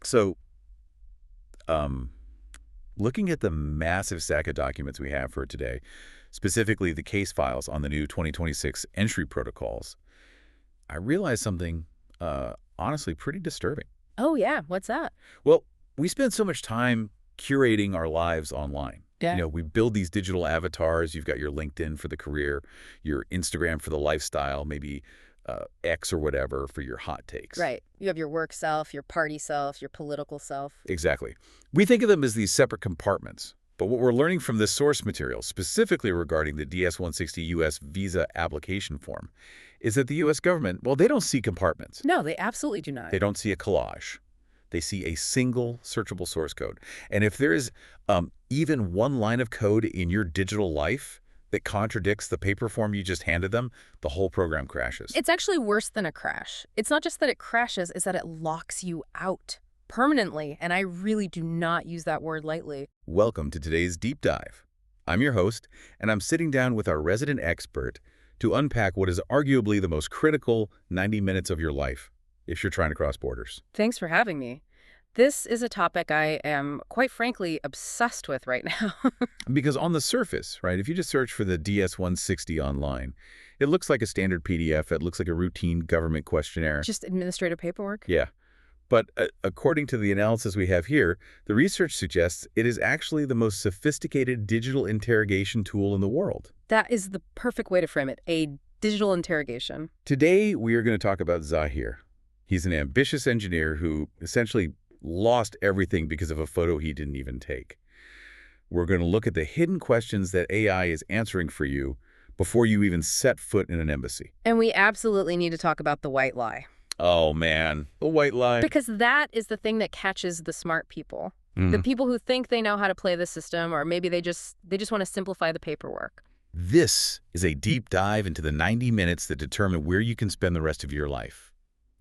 So, um, looking at the massive stack of documents we have for today, specifically the case files on the new 2026 entry protocols, I realized something honestly pretty disturbing. Oh, yeah. What's that? Well, we spend so much time curating our lives online. Yeah. We build these digital avatars. You've got your LinkedIn for the career, your Instagram for the lifestyle, maybe X or whatever for your hot takes. Right. You have your work self, your party self, your political self. Exactly. We think of them as these separate compartments. But what we're learning from this source material, specifically regarding the DS-160 U.S. visa application form, is that the U.S. government, well, they don't see compartments. No, they absolutely do not. They don't see a collage. They see a single searchable source code. And if there is even one line of code in your digital life that contradicts the paper form you just handed them, the whole program crashes. It's actually worse than a crash. It's not just that it crashes, it's that it locks you out permanently. And I really do not use that word lightly. Welcome to today's deep dive. I'm your host, and I'm sitting down with our resident expert to unpack what is arguably the most critical 90 minutes of your life if you're trying to cross borders. Thanks for having me. This is a topic I am, quite frankly, obsessed with right now. Because on the surface, right, if you just search for the DS-160 online, it looks like a standard PDF. It looks like a routine government questionnaire. Just administrative paperwork? Yeah. But according to the analysis we have here, the research suggests it is actually the most sophisticated digital interrogation tool in the world. That is the perfect way to frame it, a digital interrogation. Today, we are going to talk about Zahir. He's an ambitious engineer who essentially lost everything because of a photo he didn't even take. We're going to look at the hidden questions that AI is answering for you before you even set foot in an embassy. And we absolutely need to talk about the white lie. Oh, man. The white lie. Because that is the thing that catches the smart people. The people who think they know how to play the system, or maybe they just want to simplify the paperwork. This is a deep dive into the 90 minutes that determine where you can spend the rest of your life.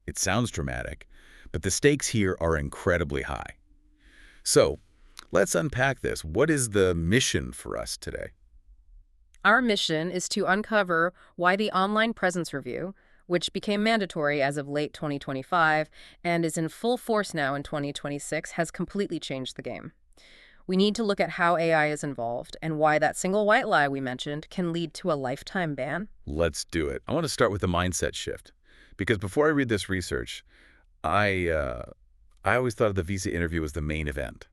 It sounds dramatic, but the stakes here are incredibly high. So, let's unpack this. What is the mission for us today? Our mission is to uncover why the online presence review, which became mandatory as of late 2025 and is in full force now in 2026, has completely changed the game. We need to look at how AI is involved and why that single white lie we mentioned can lead to a lifetime ban. Let's do it. I want to start with the mindset shift. Because before I read this research, I always thought of the visa interview as the main event.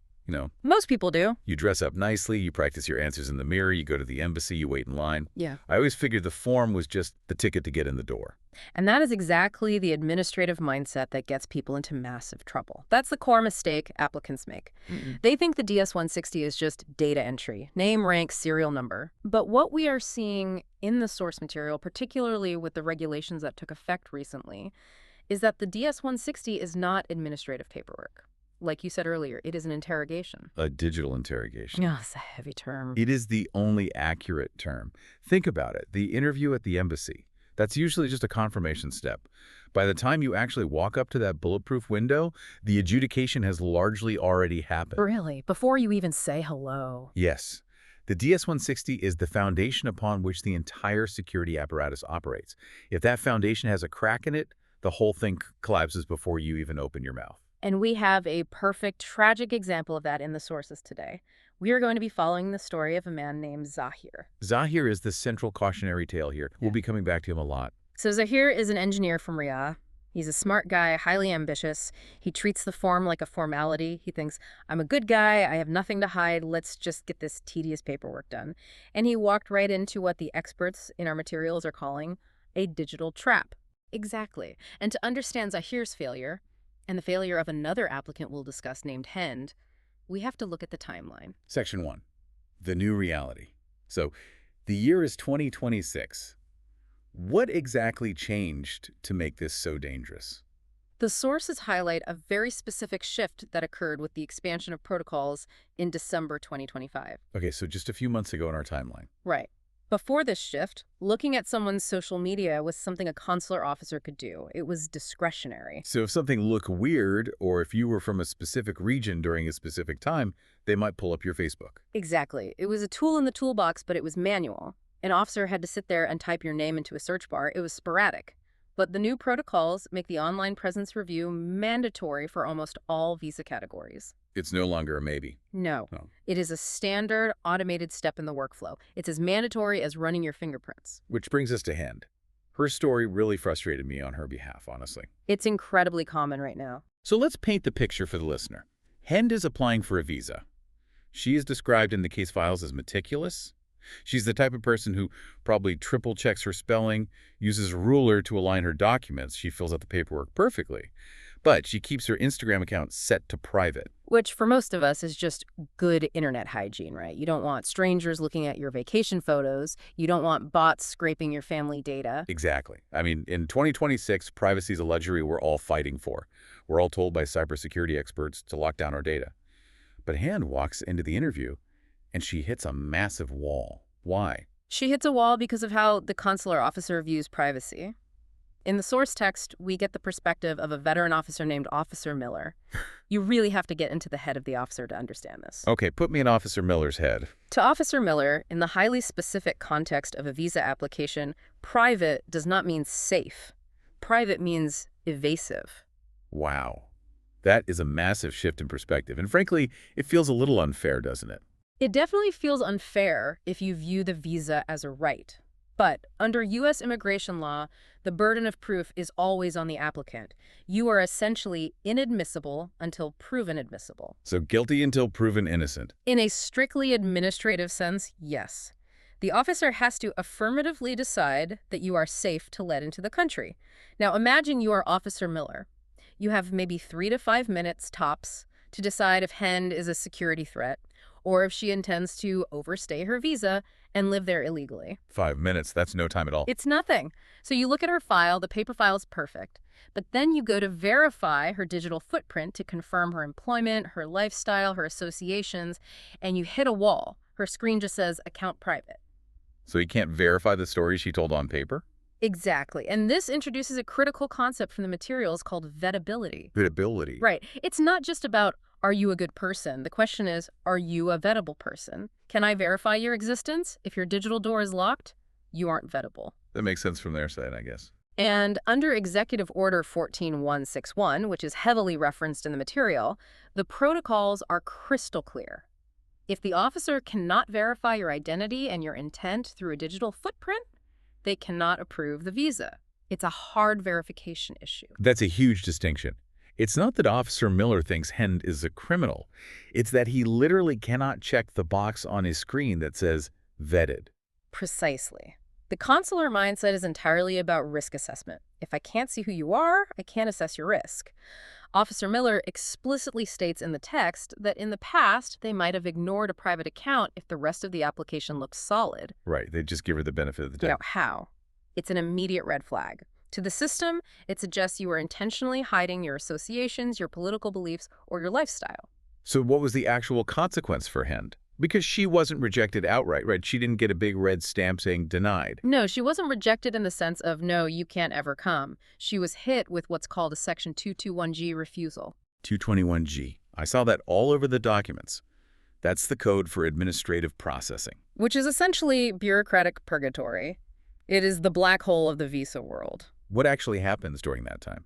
Most people do. You dress up nicely, you practice your answers in the mirror, you go to the embassy, you wait in line. Yeah. I always figured the form was just the ticket to get in the door. And that is exactly the administrative mindset that gets people into massive trouble. That's the core mistake applicants make. They think the DS-160 is just data entry, name, rank, serial number. But what we are seeing in the source material, particularly with the regulations that took effect recently, is that the DS-160 is not administrative paperwork. Like you said earlier, it is an interrogation. A digital interrogation. Yeah, it's a heavy term. It is the only accurate term. Think about it. The interview at the embassy, that's usually just a confirmation step. By the time you actually walk up to that bulletproof window, the adjudication has largely already happened. Really? Before you even say hello? Yes. The DS-160 is the foundation upon which the entire security apparatus operates. If that foundation has a crack in it, the whole thing collapses before you even open your mouth. And we have a perfect, tragic example of that in the sources today. We are going to be following the story of a man named Zahir. Zahir is the central cautionary tale here. We'll be coming back to him a lot. So Zahir is an engineer from Riyadh. He's a smart guy, highly ambitious. He treats the form like a formality. He thinks, I'm a good guy, I have nothing to hide, let's just get this tedious paperwork done. And he walked right into what the experts in our materials are calling a digital trap. Exactly. And to understand Zahir's failure, and the failure of another applicant we'll discuss named Hend, we have to look at the timeline. Section 1. The new reality. So, the year is 2026. What exactly changed to make this so dangerous? The sources highlight a very specific shift that occurred with the expansion of protocols in December 2025. Okay, so just a few months ago in our timeline. Right. Before this shift, looking at someone's social media was something a consular officer could do. It was discretionary. So if something looked weird, or if you were from a specific region during a specific time, they might pull up your Facebook. Exactly. It was a tool in the toolbox, but it was manual. An officer had to sit there and type your name into a search bar. It was sporadic. but the new protocols make the online presence review mandatory for almost all visa categories. It's no longer a maybe. No, No. it is a standard automated step in the workflow. It's as mandatory as running your fingerprints. Which brings us to Hend. Her story really frustrated me on her behalf, honestly. It's incredibly common right now. So let's paint the picture for the listener. Hend is applying for a visa. She is described in the case files as meticulous. She's the type of person who probably triple checks her spelling, uses a ruler to align her documents. She fills out the paperwork perfectly. But she keeps her Instagram account set to private. Which, for most of us, is just good internet hygiene, right? You don't want strangers looking at your vacation photos. You don't want bots scraping your family data. Exactly. I mean, in 2026, privacy is a luxury we're all fighting for. We're all told by cybersecurity experts to lock down our data. But Hend walks into the interview, and she hits a massive wall. Why? She hits a wall because of how the consular officer views privacy. In the source text, we get the perspective of a veteran officer named Officer Miller. You really have to get into the head of the officer to understand this. Okay, put me in Officer Miller's head. To Officer Miller, in the highly specific context of a visa application, private does not mean safe. Private means evasive. Wow. That is a massive shift in perspective. And frankly, it feels a little unfair, doesn't it? It definitely feels unfair if you view the visa as a right. But under U.S. immigration law, the burden of proof is always on the applicant. You are essentially inadmissible until proven admissible. So guilty until proven innocent. In a strictly administrative sense, yes. The officer has to affirmatively decide that you are safe to let into the country. Now imagine you are Officer Miller. You have maybe 3 to 5 minutes tops to decide if Hend is a security threat or if she intends to overstay her visa and live there illegally. 5 minutes, that's no time at all. It's nothing. So you look at her file, the paper file is perfect. But then you go to verify her digital footprint to confirm her employment, her lifestyle, her associations, and you hit a wall. Her screen just says, account private. So you can't verify the story she told on paper? Exactly. And this introduces a critical concept from the materials called vetability. Vetability. Right. It's not just about, are you a good person? The question is, are you a vettable person? Can I verify your existence? If your digital door is locked, you aren't vettable. That makes sense from their side, I guess. And under Executive Order 14161, which is heavily referenced in the material, the protocols are crystal clear. If the officer cannot verify your identity and your intent through a digital footprint, they cannot approve the visa. It's a hard verification issue. That's a huge distinction. It's not that Officer Miller thinks Hend is a criminal. It's that he literally cannot check the box on his screen that says vetted. Precisely. The consular mindset is entirely about risk assessment. If I can't see who you are, I can't assess your risk. Officer Miller explicitly states in the text that in the past, they might have ignored a private account if the rest of the application looks solid. Right, they just give her the benefit of the doubt. How? It's an immediate red flag. To the system, it suggests you are intentionally hiding your associations, your political beliefs, or your lifestyle. So what was the actual consequence for Hend? Because she wasn't rejected outright, right? She didn't get a big red stamp saying denied. No, she wasn't rejected in the sense of, no, you can't ever come. She was hit with what's called a Section 221G refusal. 221G. I saw that all over the documents. That's the code for administrative processing. Which is essentially bureaucratic purgatory. It is the black hole of the visa world. What actually happens during that time?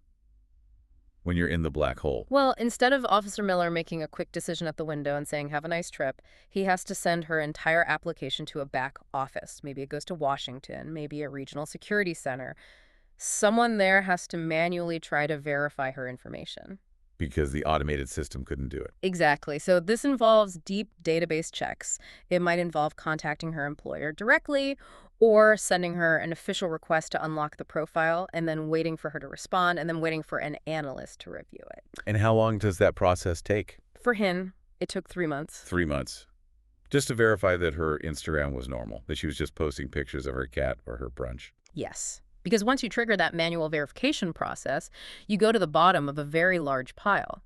When you're in the black hole? Well, instead of Officer Miller making a quick decision at the window and saying, have a nice trip, he has to send her entire application to a back office. Maybe it goes to Washington, maybe a regional security center. Someone there has to manually try to verify her information. Because the automated system couldn't do it. Exactly. So this involves deep database checks. It might involve contacting her employer directly or sending her an official request to unlock the profile and then waiting for her to respond and then waiting for an analyst to review it. And how long does that process take? For him, it took 3 months. 3 months. Just to verify that her Instagram was normal, that she was just posting pictures of her cat or her brunch. Yes. Because once you trigger that manual verification process, you go to the bottom of a very large pile.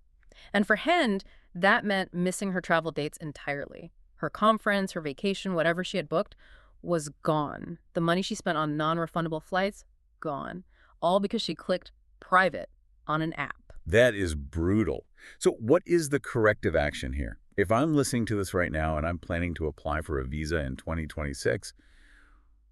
And for Hend, that meant missing her travel dates entirely. Her conference, her vacation, whatever she had booked, was gone. The money she spent on non-refundable flights, gone. All because she clicked private on an app. That is brutal. So what is the corrective action here? If I'm listening to this right now and I'm planning to apply for a visa in 2026,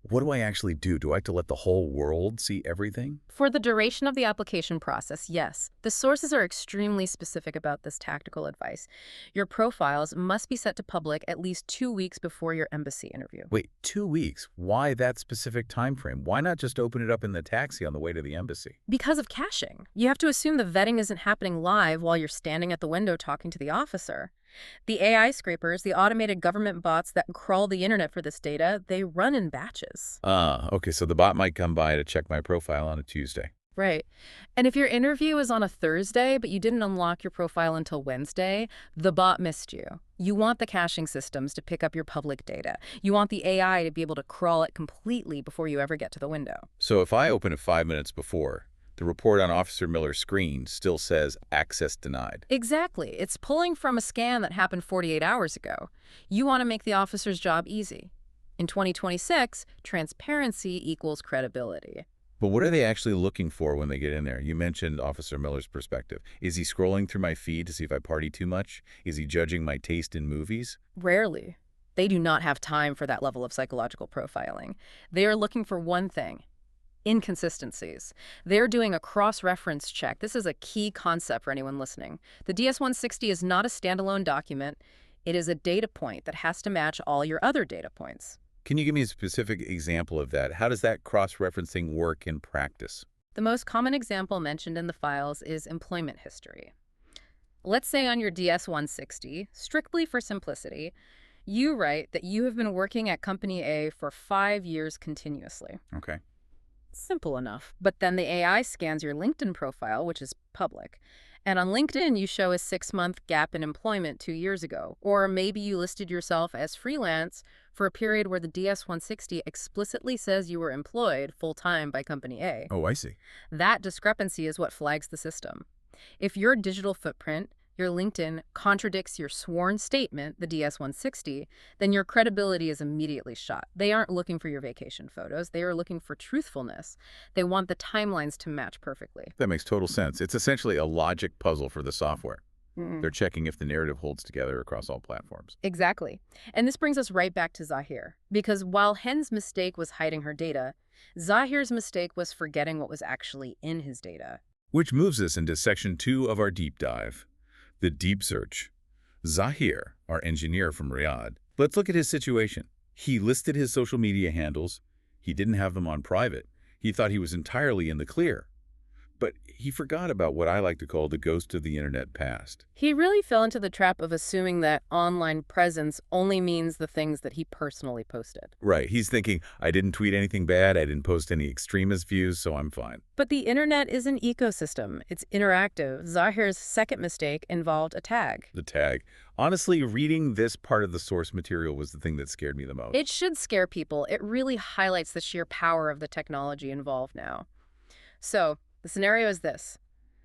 What do I actually do? Do I have to let the whole world see everything? For the duration of the application process, yes. The sources are extremely specific about this tactical advice. Your profiles must be set to public at least 2 weeks before your embassy interview. Wait, 2 weeks? Why that specific time frame? Why not just open it up in the taxi on the way to the embassy? Because of caching. You have to assume the vetting isn't happening live while you're standing at the window talking to the officer. The AI scrapers, the automated government bots that crawl the internet for this data, they run in batches. Okay, so the bot might come by to check my profile on a Tuesday. Right. And if your interview is on a Thursday, but you didn't unlock your profile until Wednesday, the bot missed you. You want the caching systems to pick up your public data. You want the AI to be able to crawl it completely before you ever get to the window. So if I open it 5 minutes before, the report on Officer Miller's screen still says access denied. Exactly. It's pulling from a scan that happened 48 hours ago. You want to make the officer's job easy. In 2026, transparency equals credibility. But what are they actually looking for when they get in there? You mentioned Officer Miller's perspective. Is he scrolling through my feed to see if I party too much? Is he judging my taste in movies? Rarely. They do not have time for that level of psychological profiling. They are looking for one thing: inconsistencies. They're doing a cross-reference check. This is a key concept for anyone listening. The DS-160 is not a standalone document. It is a data point that has to match all your other data points. Can you give me a specific example of that? How does that cross-referencing work in practice? The most common example mentioned in the files is employment history. Let's say on your DS-160, strictly for simplicity, you write that you have been working at Company A for 5 years continuously. Okay. Simple enough. But then the AI scans your LinkedIn profile, which is public. And on LinkedIn, you show a 6-month gap in employment 2 years ago. Or maybe you listed yourself as freelance for a period where the DS-160 explicitly says you were employed full-time by Company A. Oh, I see. That discrepancy is what flags the system. If your digital footprint, your LinkedIn, contradicts your sworn statement, the DS-160, then your credibility is immediately shot. They aren't looking for your vacation photos. They are looking for truthfulness. They want the timelines to match perfectly. That makes total sense. It's essentially a logic puzzle for the software. Mm. They're checking if the narrative holds together across all platforms. Exactly. And this brings us right back to Zahir. Because while Hen's mistake was hiding her data, Zahir's mistake was forgetting what was actually in his data. Which moves us into section 2 of our deep dive. The deep search. Zahir, our engineer from Riyadh. Let's look at his situation. He listed his social media handles. He didn't have them on private. He thought he was entirely in the clear. But he forgot about what I like to call the ghost of the internet past. He really fell into the trap of assuming that online presence only means the things that he personally posted. Right. He's thinking, I didn't tweet anything bad. I didn't post any extremist views, so I'm fine. But the internet is an ecosystem. It's interactive. Zahir's second mistake involved a tag. The tag. Honestly, reading this part of the source material was the thing that scared me the most. It should scare people. It really highlights the sheer power of the technology involved now. So, the scenario is this.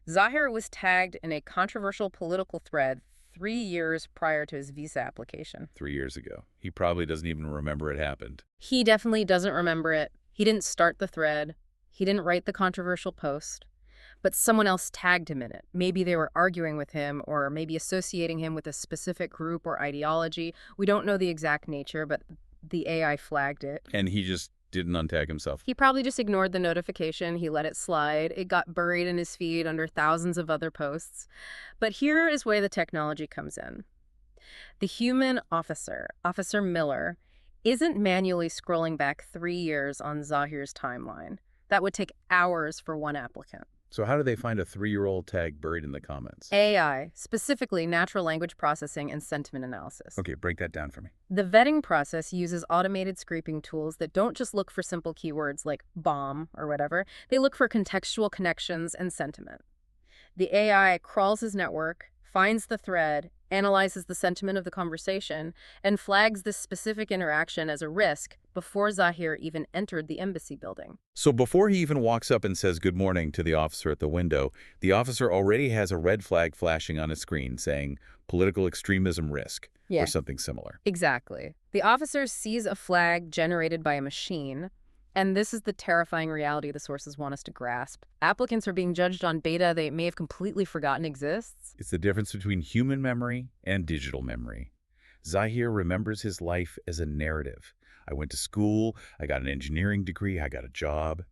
Zahir was tagged in a controversial political thread 3 years prior to his visa application. 3 years ago. He probably doesn't even remember it happened. He definitely doesn't remember it. He didn't start the thread. He didn't write the controversial post. But someone else tagged him in it. Maybe they were arguing with him or maybe associating him with a specific group or ideology. We don't know the exact nature, but the AI flagged it. And he just didn't untag himself. He probably just ignored the notification. He let it slide. It got buried in his feed under thousands of other posts. But here is where the technology comes in. The human officer, Officer Miller, isn't manually scrolling back 3 years on Zahir's timeline. That would take hours for one applicant. So how do they find a 3-year-old tag buried in the comments? AI, specifically natural language processing and sentiment analysis. Okay, break that down for me. The vetting process uses automated scraping tools that don't just look for simple keywords like bomb or whatever. They look for contextual connections and sentiment. The AI crawls his network, finds the thread, analyzes the sentiment of the conversation, and flags this specific interaction as a risk before Zahir even entered the embassy building. So before he even walks up and says good morning to the officer at the window, the officer already has a red flag flashing on his screen saying political extremism risk or something similar. Exactly. The officer sees a flag generated by a machine, and this is the terrifying reality the sources want us to grasp. Applicants are being judged on data they may have completely forgotten exists. It's the difference between human memory and digital memory. Zahir remembers his life as a narrative. I went to school, I got an engineering degree, I got a job.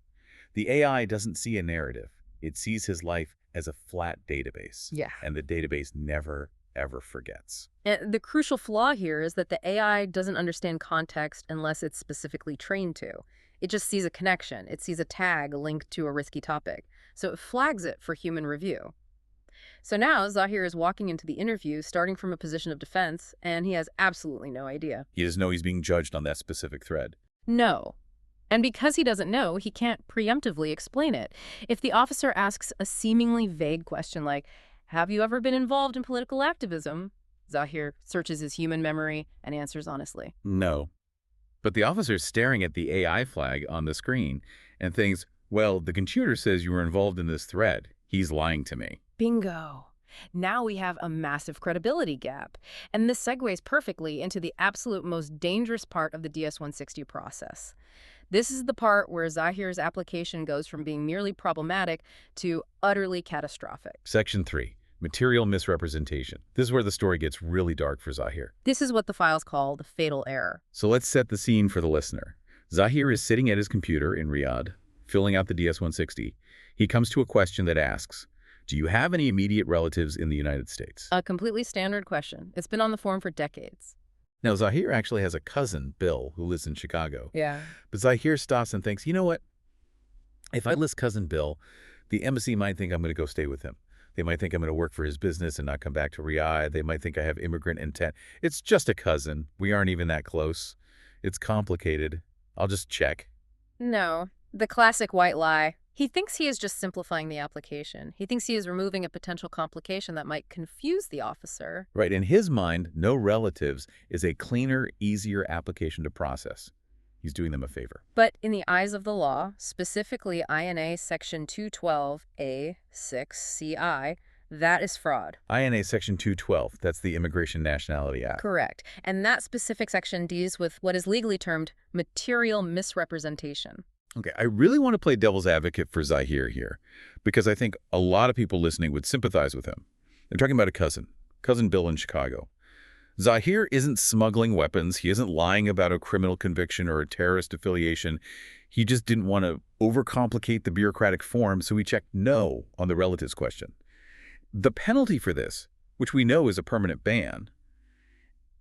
The AI doesn't see a narrative. It sees his life as a flat database, Yeah. and the database never, ever forgets. And the crucial flaw here is that the AI doesn't understand context unless it's specifically trained to. It just sees a connection. It sees a tag linked to a risky topic. So it flags it for human review. So now Zahir is walking into the interview starting from a position of defense, and he has absolutely no idea. He doesn't know he's being judged on that specific thread. No. And because he doesn't know, he can't preemptively explain it. If the officer asks a seemingly vague question like, "Have you ever been involved in political activism?" Zahir searches his human memory and answers honestly. No. But the officer's staring at the AI flag on the screen and thinks, well, the computer says you were involved in this thread. He's lying to me. Bingo. Now we have a massive credibility gap. And this segues perfectly into the absolute most dangerous part of the DS-160 process. This is the part where Zahir's application goes from being merely problematic to utterly catastrophic. Section 3. Material misrepresentation. This is where the story gets really dark for Zahir. This is what the files call the fatal error. So let's set the scene for the listener. Zahir is sitting at his computer in Riyadh, filling out the DS-160. He comes to a question that asks, do you have any immediate relatives in the United States? A completely standard question. It's been on the form for decades. Now, Zahir actually has a cousin, Bill, who lives in Chicago. Yeah. But Zahir stops and thinks, you know what? If I list cousin Bill, the embassy might think I'm going to go stay with him. They might think I'm going to work for his business and not come back to Riyadh. They might think I have immigrant intent. It's just a cousin. We aren't even that close. It's complicated. I'll just check. No. The classic white lie. He thinks he is just simplifying the application. He thinks he is removing a potential complication that might confuse the officer. Right. In his mind, no relatives is a cleaner, easier application to process. He's doing them a favor. But in the eyes of the law, specifically INA Section 212A6CI, that is fraud. INA Section 212, that's the Immigration Nationality Act. Correct. And that specific section deals with what is legally termed material misrepresentation. Okay, I really want to play devil's advocate for Zahir here, because I think a lot of people listening would sympathize with him. They're talking about a cousin Bill in Chicago. Zahir isn't smuggling weapons. He isn't lying about a criminal conviction or a terrorist affiliation. He just didn't want to overcomplicate the bureaucratic form, so he checked no on the relatives question. The penalty for this, which we know is a permanent ban,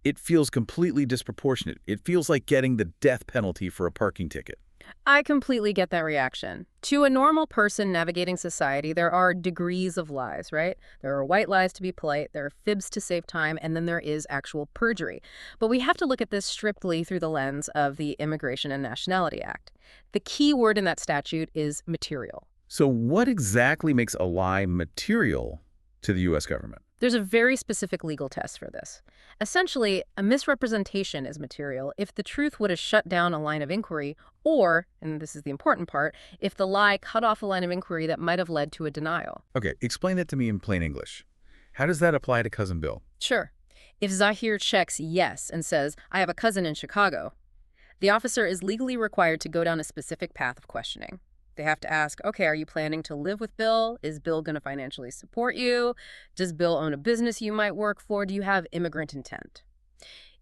it feels completely disproportionate. It feels like getting the death penalty for a parking ticket. I completely get that reaction. To a normal person navigating society, there are degrees of lies, right? There are white lies to be polite, there are fibs to save time, and then there is actual perjury. But we have to look at this strictly through the lens of the Immigration and Nationality Act. The key word in that statute is material. So what exactly makes a lie material to the U.S. government? There's a very specific legal test for this. Essentially, a misrepresentation is material if the truth would have shut down a line of inquiry or, and this is the important part, if the lie cut off a line of inquiry that might have led to a denial. Okay, explain that to me in plain English. How does that apply to Cousin Bill? Sure. If Zahir checks yes and says, I have a cousin in Chicago, the officer is legally required to go down a specific path of questioning. They have to ask, okay, are you planning to live with Bill? Is Bill going to financially support you? Does Bill own a business you might work for? Do you have immigrant intent?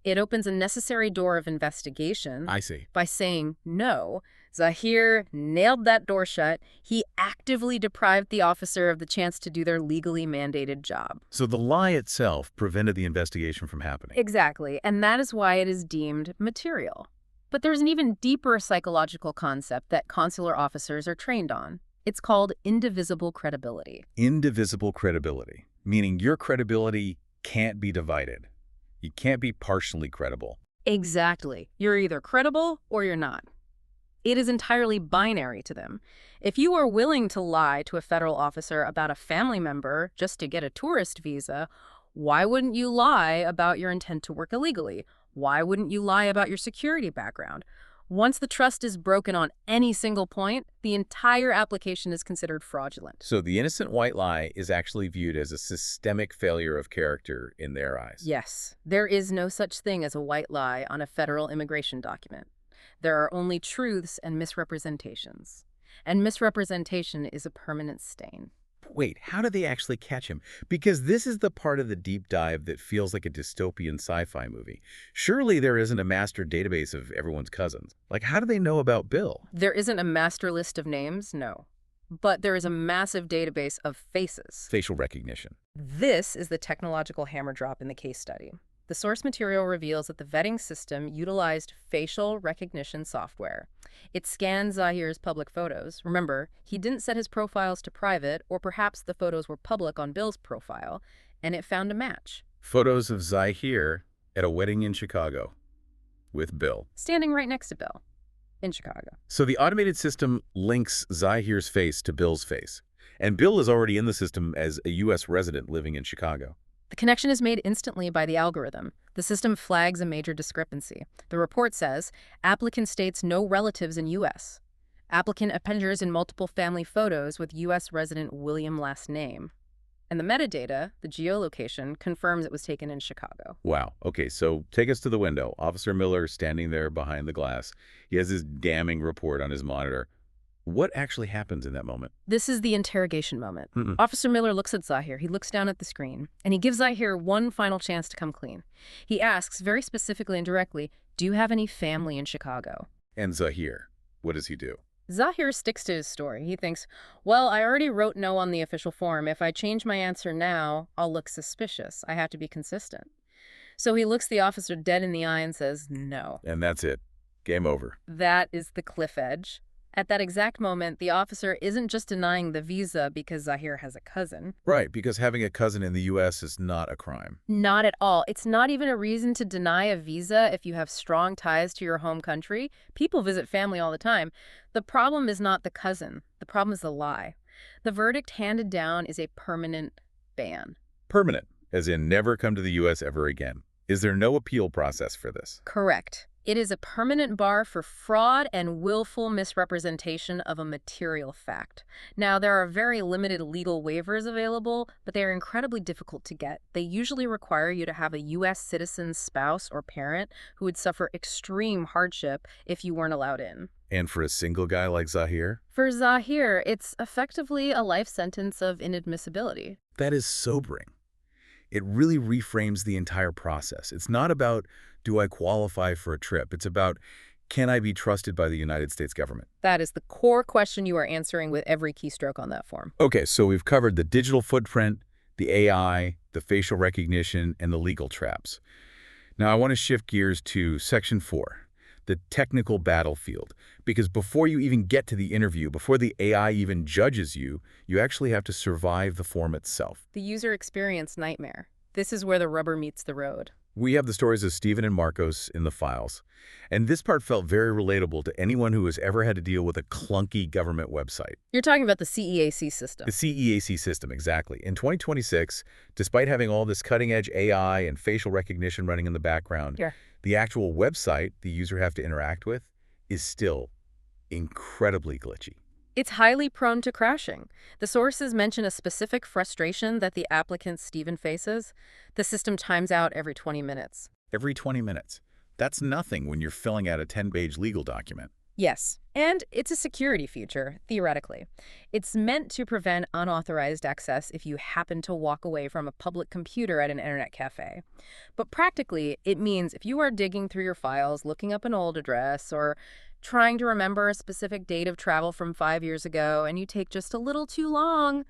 It opens a necessary door of investigation. I see. By saying no. Zahir nailed that door shut. He actively deprived the officer of the chance to do their legally mandated job. So the lie itself prevented the investigation from happening. Exactly, and that is why it is deemed material. But there's an even deeper psychological concept that consular officers are trained on. It's called indivisible credibility. Indivisible credibility, meaning your credibility can't be divided. You can't be partially credible. Exactly. You're either credible or you're not. It is entirely binary to them. If you are willing to lie to a federal officer about a family member just to get a tourist visa, why wouldn't you lie about your intent to work illegally? Why wouldn't you lie about your security background? Once the trust is broken on any single point, the entire application is considered fraudulent. So the innocent white lie is actually viewed as a systemic failure of character in their eyes. Yes, there is no such thing as a white lie on a federal immigration document. There are only truths and misrepresentations. And misrepresentation is a permanent stain. Wait, how do they actually catch him? Because this is the part of the deep dive that feels like a dystopian sci-fi movie. Surely there isn't a master database of everyone's cousins. Like, how do they know about Bill? There isn't a master list of names, no. But there is a massive database of faces. Facial recognition. This is the technological hammer drop in the case study. The source material reveals that the vetting system utilized facial recognition software. It scanned Zahir's public photos. Remember, he didn't set his profiles to private, or perhaps the photos were public on Bill's profile, and it found a match. Photos of Zahir at a wedding in Chicago with Bill. Standing right next to Bill in Chicago. So the automated system links Zahir's face to Bill's face. And Bill is already in the system as a U.S. resident living in Chicago. The connection is made instantly by the algorithm. The system flags a major discrepancy. The report says, applicant states no relatives in U.S. Applicant appears in multiple family photos with U.S. resident William last name. And the metadata, the geolocation, confirms it was taken in Chicago. Wow. Okay, so take us to the window. Officer Miller standing there behind the glass. He has this damning report on his monitor. What actually happens in that moment? This is the interrogation moment. Officer Miller looks at Zahir. He looks down at the screen, and he gives Zahir one final chance to come clean. He asks, very specifically and directly, do you have any family in Chicago? And Zahir, what does he do? Zahir sticks to his story. He thinks, well, I already wrote no on the official form. If I change my answer now, I'll look suspicious. I have to be consistent. So he looks the officer dead in the eye and says, no. And that's it. Game over. That is the cliff edge. At that exact moment, the officer isn't just denying the visa because Zahir has a cousin. Right, because having a cousin in the U.S. is not a crime. Not at all. It's not even a reason to deny a visa if you have strong ties to your home country. People visit family all the time. The problem is not the cousin. The problem is the lie. The verdict handed down is a permanent ban. Permanent, as in never come to the U.S. ever again. Is there no appeal process for this? Correct. It is a permanent bar for fraud and willful misrepresentation of a material fact. Now, there are very limited legal waivers available, but they are incredibly difficult to get. They usually require you to have a U.S. citizen's spouse or parent who would suffer extreme hardship if you weren't allowed in. And for a single guy like Zahir? For Zahir, it's effectively a life sentence of inadmissibility. That is sobering. It really reframes the entire process. It's not about, do I qualify for a trip? It's about, can I be trusted by the United States government? That is the core question you are answering with every keystroke on that form. Okay, so we've covered the digital footprint, the AI, the facial recognition, and the legal traps. Now I want to shift gears to Section 4, the technical battlefield. Because before you even get to the interview, before the AI even judges you, you actually have to survive the form itself. The user experience nightmare. This is where the rubber meets the road. We have the stories of Stephen and Marcos in the files. And this part felt very relatable to anyone who has ever had to deal with a clunky government website. You're talking about the CEAC system. The CEAC system, exactly. In 2026, despite having all this cutting-edge AI and facial recognition running in the background, the actual website the user have to interact with is still incredibly glitchy. It's highly prone to crashing. The sources mention a specific frustration that the applicant Stephen faces. The system times out every 20 minutes. Every 20 minutes. That's nothing when you're filling out a 10-page legal document. Yes, and it's a security feature, theoretically. It's meant to prevent unauthorized access if you happen to walk away from a public computer at an internet cafe. But practically, it means if you are digging through your files, looking up an old address, or trying to remember a specific date of travel from 5 years ago, and you take just a little too long,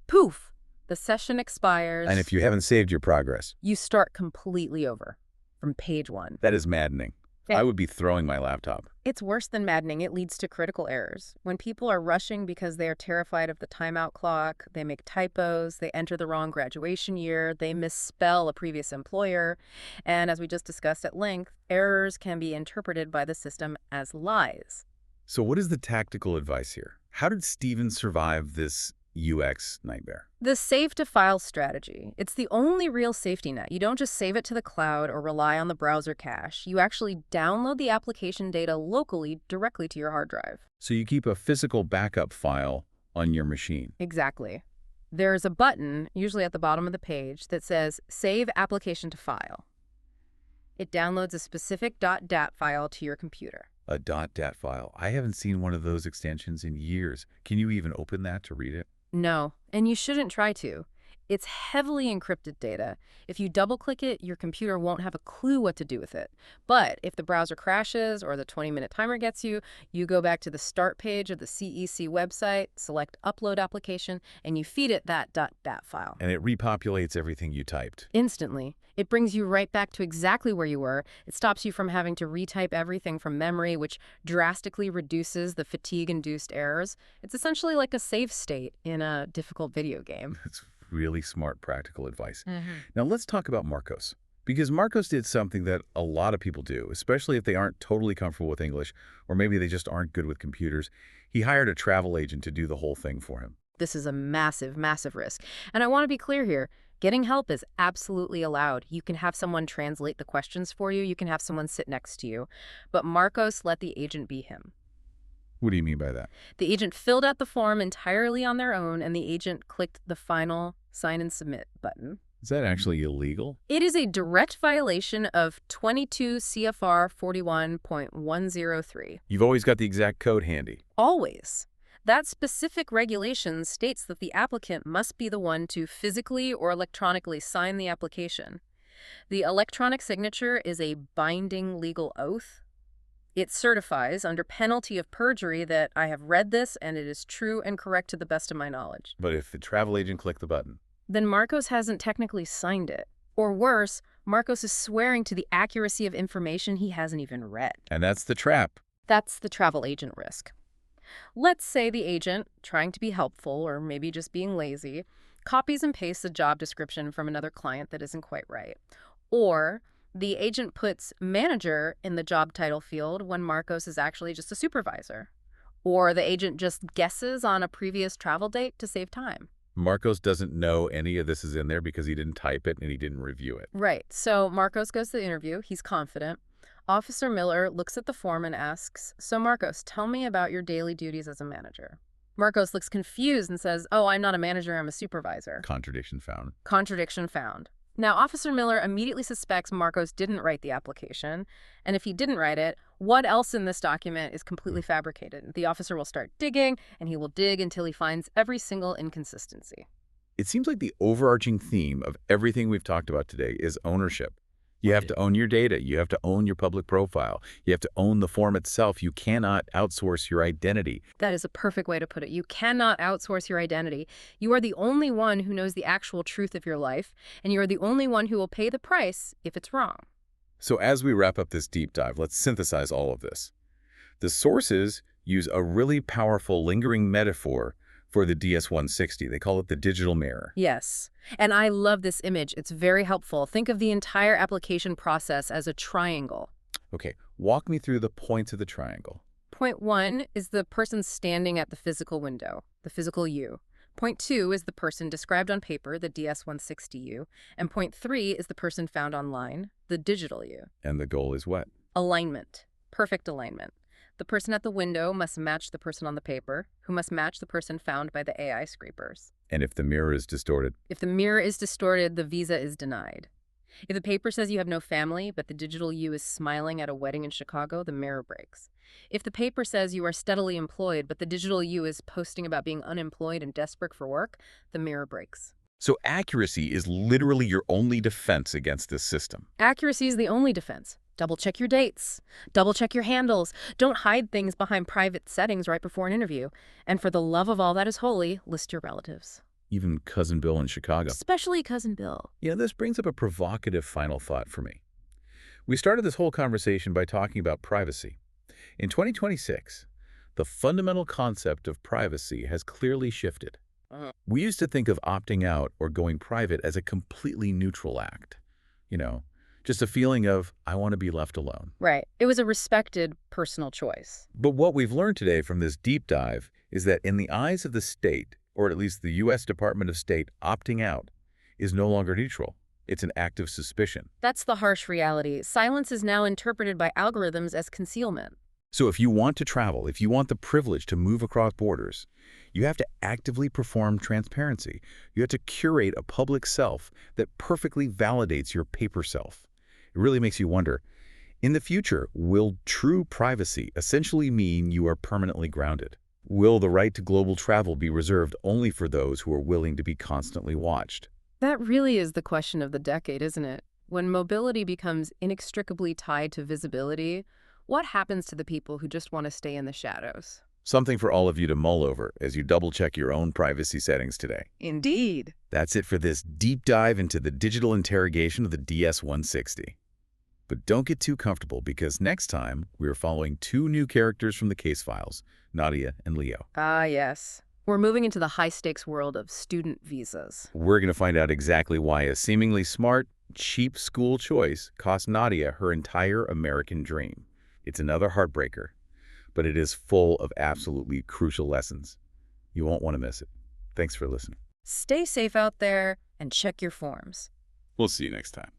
poof, the session expires. And if you haven't saved your progress, you start completely over from page 1. That is maddening. I would be throwing my laptop. It's worse than maddening. It leads to critical errors. When people are rushing because they are terrified of the timeout clock, they make typos, they enter the wrong graduation year, they misspell a previous employer, and as we just discussed at length, errors can be interpreted by the system as lies. So what is the tactical advice here? How did Stephen survive this UX nightmare? The save-to-file strategy. It's the only real safety net. You don't just save it to the cloud or rely on the browser cache. You actually download the application data locally directly to your hard drive. So you keep a physical backup file on your machine. Exactly. There's a button, usually at the bottom of the page, that says Save Application to File. It downloads a specific .dat file to your computer. A .dat file. I haven't seen one of those extensions in years. Can you even open that to read it? No, and you shouldn't try to. It's heavily encrypted data. If you double-click it, your computer won't have a clue what to do with it. But if the browser crashes or the 20-minute timer gets you, you go back to the start page of the CEC website, select Upload Application, and you feed it that .bat file. And it repopulates everything you typed. Instantly. It brings you right back to exactly where you were. It stops you from having to retype everything from memory, which drastically reduces the fatigue-induced errors. It's essentially like a save state in a difficult video game. It's really smart, practical advice. Mm-hmm. Now let's talk about Marcos. Because Marcos did something that a lot of people do, especially if they aren't totally comfortable with English, or maybe they just aren't good with computers. He hired a travel agent to do the whole thing for him. This is a massive, massive risk. And I want to be clear here. Getting help is absolutely allowed. You can have someone translate the questions for you. You can have someone sit next to you. But Marcos let the agent be him. What do you mean by that? The agent filled out the form entirely on their own, and the agent clicked the final sign and submit button. Is that actually illegal? It is a direct violation of 22 CFR 41.103. You've always got the exact code handy. Always. That specific regulation states that the applicant must be the one to physically or electronically sign the application. The electronic signature is a binding legal oath. It certifies, under penalty of perjury, that I have read this and it is true and correct to the best of my knowledge. But if the travel agent clicked the button? Then Marcos hasn't technically signed it. Or worse, Marcos is swearing to the accuracy of information he hasn't even read. And that's the trap. That's the travel agent risk. Let's say the agent, trying to be helpful or maybe just being lazy, copies and pastes a job description from another client that isn't quite right. Or the agent puts manager in the job title field when Marcos is actually just a supervisor. Or the agent just guesses on a previous travel date to save time. Marcos doesn't know any of this is in there because he didn't type it and he didn't review it. Right. So Marcos goes to the interview. He's confident. Officer Miller looks at the form and asks, "So Marcos, tell me about your daily duties as a manager." Marcos looks confused and says, "Oh, I'm not a manager, I'm a supervisor." Contradiction found. Contradiction found. Now, Officer Miller immediately suspects Marcos didn't write the application, and if he didn't write it, what else in this document is completely fabricated? The officer will start digging, and he will dig until he finds every single inconsistency. It seems like the overarching theme of everything we've talked about today is ownership. You have to own your data. You have to own your public profile. You have to own the form itself. You cannot outsource your identity. That is a perfect way to put it. You cannot outsource your identity. You are the only one who knows the actual truth of your life, and you are the only one who will pay the price if it's wrong. So as we wrap up this deep dive, let's synthesize all of this. The sources use a really powerful lingering metaphor for the DS-160. They call it the digital mirror. Yes. And I love this image. It's very helpful. Think of the entire application process as a triangle. Okay, walk me through the points of the triangle. Point 1 is the person standing at the physical window, the physical you. Point 2 is the person described on paper, the DS-160 you. And point 3 is the person found online, the digital you. And the goal is what? Alignment. Perfect alignment. The person at the window must match the person on the paper, who must match the person found by the AI scrapers. And if the mirror is distorted? If the mirror is distorted, the visa is denied. If the paper says you have no family, but the digital you is smiling at a wedding in Chicago, the mirror breaks. If the paper says you are steadily employed, but the digital you is posting about being unemployed and desperate for work, the mirror breaks. So accuracy is literally your only defense against this system. Accuracy is the only defense. Double-check your dates. Double-check your handles. Don't hide things behind private settings right before an interview. And for the love of all that is holy, list your relatives. Even Cousin Bill in Chicago. Especially Cousin Bill. You know, this brings up a provocative final thought for me. We started this whole conversation by talking about privacy. In 2026, the fundamental concept of privacy has clearly shifted. We used to think of opting out or going private as a completely neutral act. You know, just a feeling of, I want to be left alone. Right. It was a respected personal choice. But what we've learned today from this deep dive is that in the eyes of the state, or at least the U.S. Department of State, opting out is no longer neutral. It's an act of suspicion. That's the harsh reality. Silence is now interpreted by algorithms as concealment. So if you want to travel, if you want the privilege to move across borders, you have to actively perform transparency. You have to curate a public self that perfectly validates your paper self. It really makes you wonder, in the future, will true privacy essentially mean you are permanently grounded? Will the right to global travel be reserved only for those who are willing to be constantly watched? That really is the question of the decade, isn't it? When mobility becomes inextricably tied to visibility, what happens to the people who just want to stay in the shadows? Something for all of you to mull over as you double-check your own privacy settings today. Indeed. That's it for this deep dive into the digital interrogation of the DS-160. But don't get too comfortable because next time we are following two new characters from the case files, Nadia and Leo. Ah, yes. We're moving into the high-stakes world of student visas. We're going to find out exactly why a seemingly smart, cheap school choice cost Nadia her entire American dream. It's another heartbreaker, but it is full of absolutely crucial lessons. You won't want to miss it. Thanks for listening. Stay safe out there and check your forms. We'll see you next time.